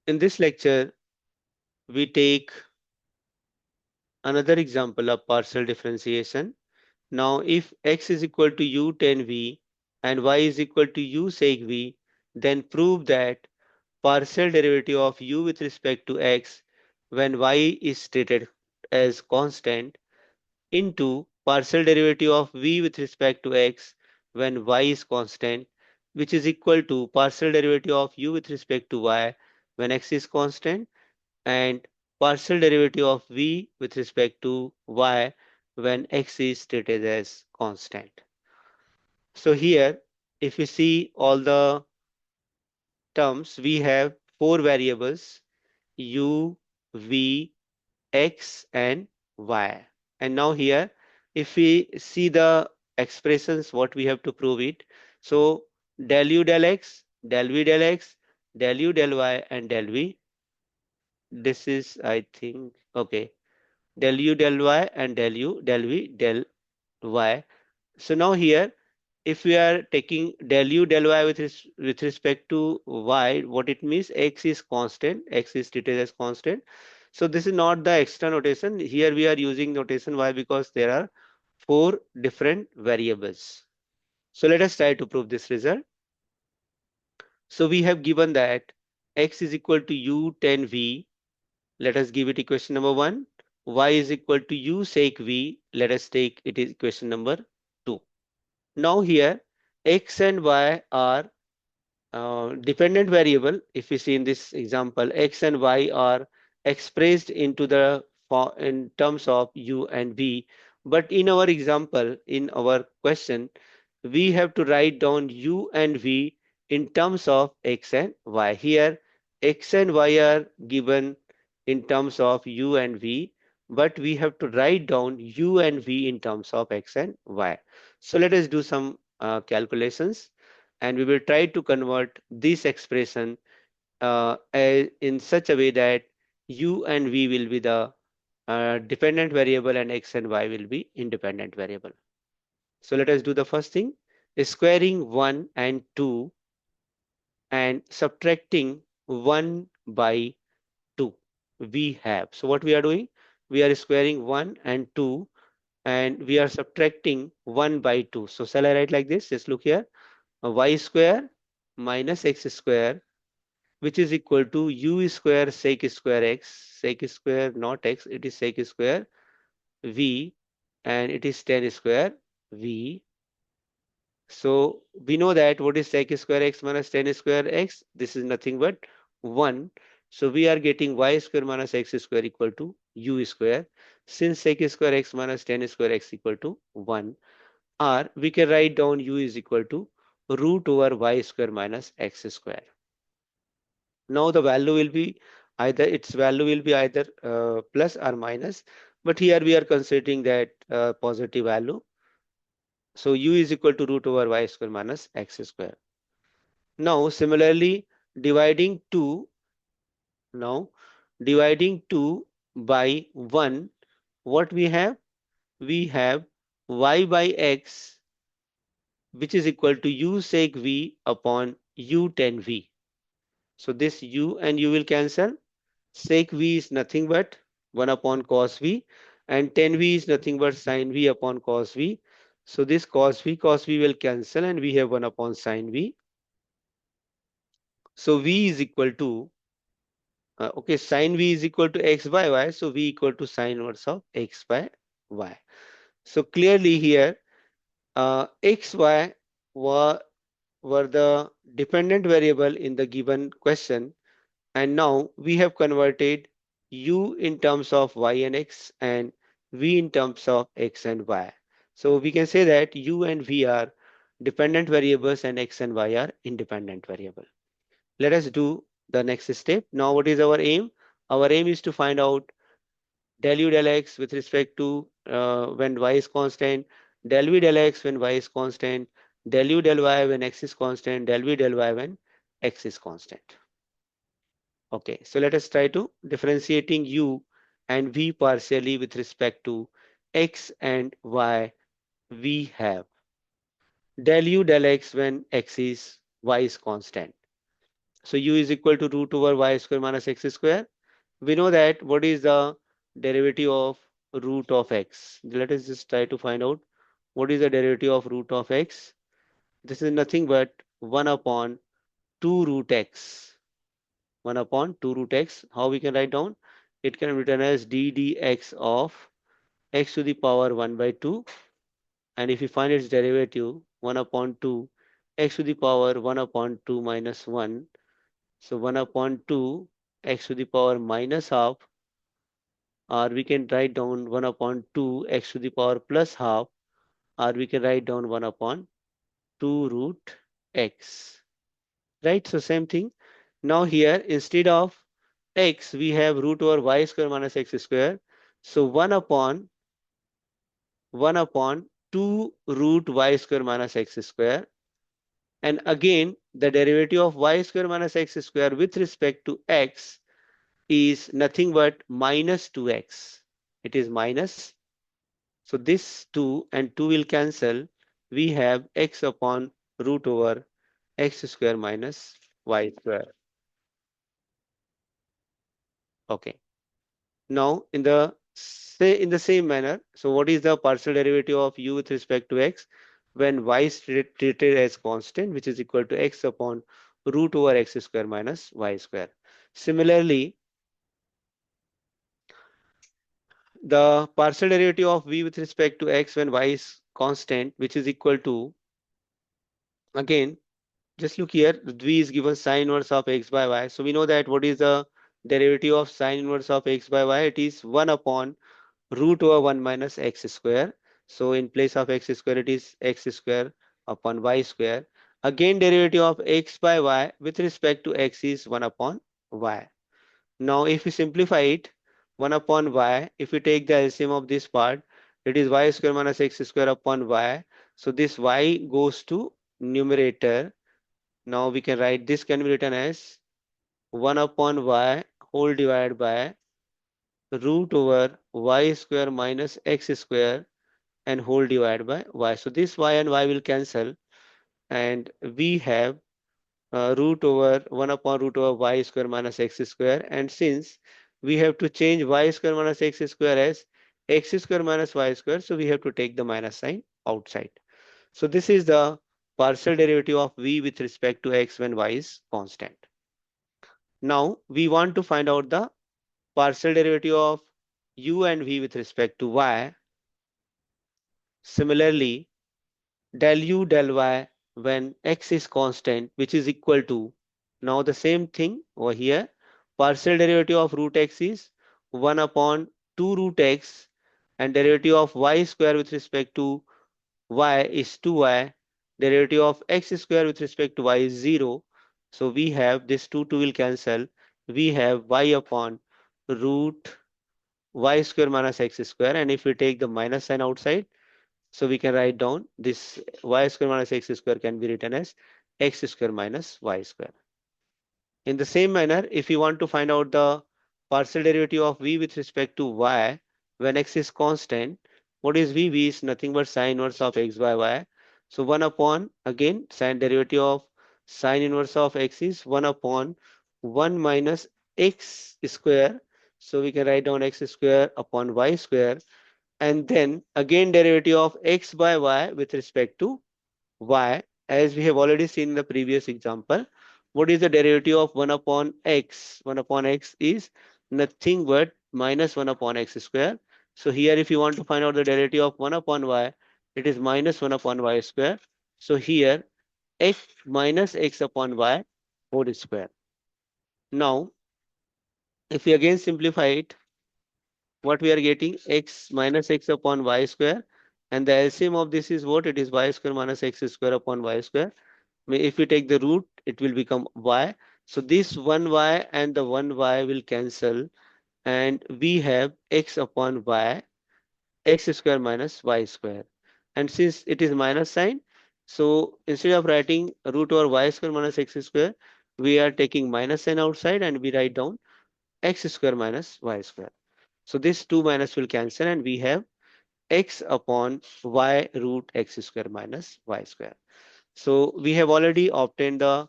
In this lecture, we take another example of partial differentiation. Now, if x is equal to u tan v and y is equal to u sec v, then prove that partial derivative of u with respect to x when y is treated as constant into partial derivative of v with respect to x when y is constant, which is equal to partial derivative of u with respect to y when x is constant, and partial derivative of v with respect to y when x is treated as constant. So here, if we see all the terms, we have four variables u, v, x, and y. And now here, if we see the expressions, what we have to prove it. So del u del x, del v del x, del u del y, and del v. This is, I think, okay. Del u del y and del u del v del y. So now here, if we are taking del u del y with respect to y, what it means, x is constant, x is treated as constant. So this is not the extra notation. Here we are using notation y because there are four different variables. So let us try to prove this result. So we have given that x is equal to u tan v. Let us give it equation number 1. Y is equal to u sec v. Let us take it is equation number 2. Now here x and y are dependent variable. If we see in this example, x and y are expressed into the in terms of u and v. But in our example, in our question, we have to write down u and v in terms of x and y. Here, x and y are given in terms of u and v, but we have to write down u and v in terms of x and y. So let us do some calculations, and we will try to convert this expression in such a way that u and v will be the dependent variable and x and y will be independent variable. So let us do the first thing, squaring 1 and 2 and subtracting 1 by 2 we have. So what we are doing, we are squaring 1 and 2 and we are subtracting 1 by 2. So shall I write like this? Just look here, y square minus x square, which is equal to u square sec square not x, it is sec square v, and it is tan square v. So we know that what is sec square x minus tan square x? This is nothing but 1. So we are getting y square minus x square equal to u square. Since sec square x minus tan square x equal to 1, or we can write down u is equal to root over y square minus x square. Now the value will be either plus or minus, but here we are considering that positive value. So u is equal to root over y square minus x square. Now similarly, dividing 2, now dividing 2 by 1, what we have? We have y by x, which is equal to u sec v upon u tan v. So this u and u will cancel. Sec v is nothing but 1 upon cos v, and tan v is nothing but sin v upon cos v. So this cos v will cancel and we have 1 upon sin v. So v is equal to, okay, sin v is equal to x by y. So v equal to sin inverse of x by y. So clearly here x, y were the dependent variable in the given question. And now we have converted u in terms of y and x and v in terms of x and y. So we can say that u and v are dependent variables and x and y are independent variable. Let us do the next step. Now what is our aim? Our aim is to find out del u del x with respect to when y is constant, del v del x when y is constant, del u del y when x is constant, del v del y when x is constant. Okay, so let us try to differentiating u and v partially with respect to x and y. We have del u del x when x is y is constant. So u is equal to root over y square minus x square. We know that what is the derivative of root of x. Let us just try to find out what is the derivative of root of x. This is nothing but 1 upon 2 root x. 1 upon 2 root x. How we can write down? It can be written as d dx of x to the power 1 by 2. And if we find its derivative, 1 upon 2 x to the power 1 upon 2 minus 1. So 1 upon 2 x to the power minus half, or we can write down 1 upon 2 x to the power plus half, or we can write down 1 upon 2 root x. Right? So same thing. Now here, instead of x, we have root over y square minus x square. So 1 upon 2 root y square minus x square. And again, the derivative of y square minus x square with respect to x is nothing but minus 2x. It is minus. So this 2 and 2 will cancel. We have x upon root over x square minus y square. Okay. Now in the same manner, so what is the partial derivative of u with respect to x when y is treated as constant, which is equal to x upon root over x square minus y square. Similarly, the partial derivative of v with respect to x when y is constant, which is equal to, again, just look here, v is given sine inverse of x by y. So we know that what is the derivative of sine inverse of x by y? It is 1 upon root over 1 minus x square. So in place of x square, it is x square upon y square. Again, derivative of x by y with respect to x is 1 upon y. Now, if we simplify it, 1 upon y, if we take the LCM of this part, it is y square minus x square upon y. So this y goes to numerator. Now we can write this can be written as 1 upon y whole divided by root over y square minus x square and whole divided by y. So this y and y will cancel, and we have root over 1 upon root over y square minus x square. And since we have to change y square minus x square as x square minus y square, so we have to take the minus sign outside. So this is the partial derivative of v with respect to x when y is constant. Now we want to find out the partial derivative of u and v with respect to y. Similarly, del u del y when x is constant, which is equal to, now the same thing over here, partial derivative of root x is 1 upon 2 root x, and derivative of y square with respect to y is 2y, derivative of x square with respect to y is 0. So we have this 2 will cancel. We have y upon root y square minus x square, and if we take the minus sign outside, so we can write down this y square minus x square can be written as x square minus y square. In the same manner, if you want to find out the partial derivative of v with respect to y when x is constant, what is v? V is nothing but sine inverse of x by y. So 1 upon, again, sine derivative of sine inverse of x is 1 upon 1 minus x square. So we can write down x square upon y square. And then again derivative of x by y with respect to y, as we have already seen in the previous example. What is the derivative of 1 upon x? 1 upon x is nothing but minus 1 upon x square. So here if you want to find out the derivative of 1 upon y, it is minus 1 upon y square. So here x minus x upon y whole square. Now if we again simplify it, what we are getting, x minus x upon y square, and the LCM of this is what? It is y square minus x square upon y square. If we take the root, it will become y. So this 1y and the 1y will cancel, and we have x upon y, x square minus y square. And since it is minus sign, so instead of writing root over y square minus x square, we are taking minus sign outside and we write down x square minus y square. So this 2 minus will cancel, and we have x upon y root x square minus y square. So we have already obtained the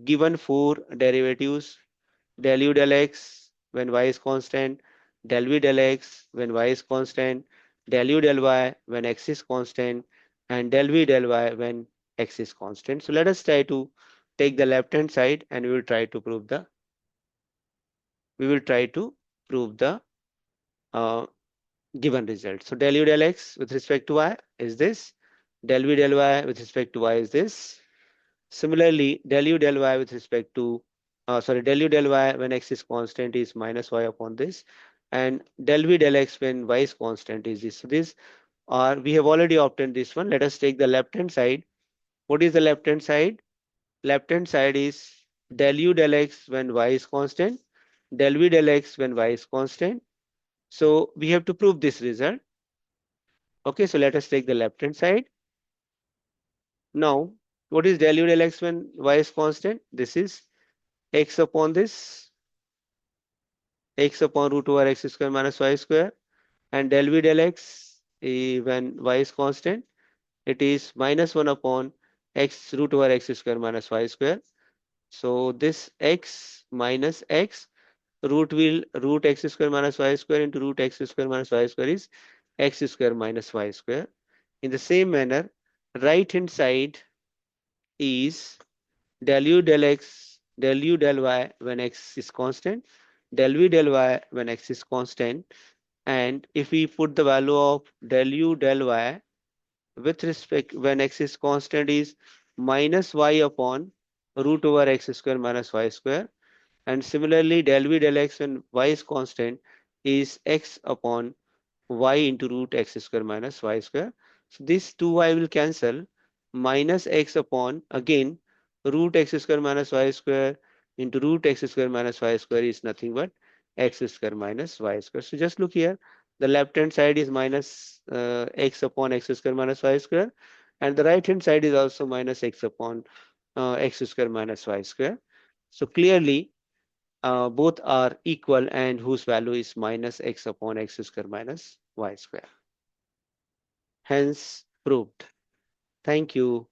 given four derivatives, del u del x when y is constant, del v del x when y is constant, del u del y when x is constant, and del v del y when x is constant. So let us try to take the left hand side and we will try to prove the uh, given result. So del u del x with respect to y is this, del v del y with respect to y is this. Similarly, del u del y with respect to del u del y when x is constant is minus y upon this, and del v del x when y is constant is this. So this are we have already obtained this one. Let us take the left hand side. What is the left hand side? Left hand side is del u del x when y is constant, del v del x when y is constant. So we have to prove this result. Okay, so let us take the left hand side. Now, what is del u del x when y is constant? This is x upon this, x upon root over x square minus y square, and del v del x when y is constant, it is minus 1 upon x root over x square minus y square. So this x minus x root x square minus y square into root x square minus y square is x square minus y square. In the same manner, right hand side is del u del x, del u del y when x is constant, del v del y when x is constant, and if we put the value of del u del y with respect when x is constant is minus y upon root over x square minus y square, and similarly del v del x when y is constant is x upon y into root x square minus y square. So this 2y will cancel, minus x upon again root x square minus y square into root x square minus y square is nothing but x square minus y square. So just look here, the left hand side is minus x upon x square minus y square, and the right hand side is also minus x upon x square minus y square. So clearly both are equal and whose value is minus x upon x square minus y square. Hence proved. Thank you.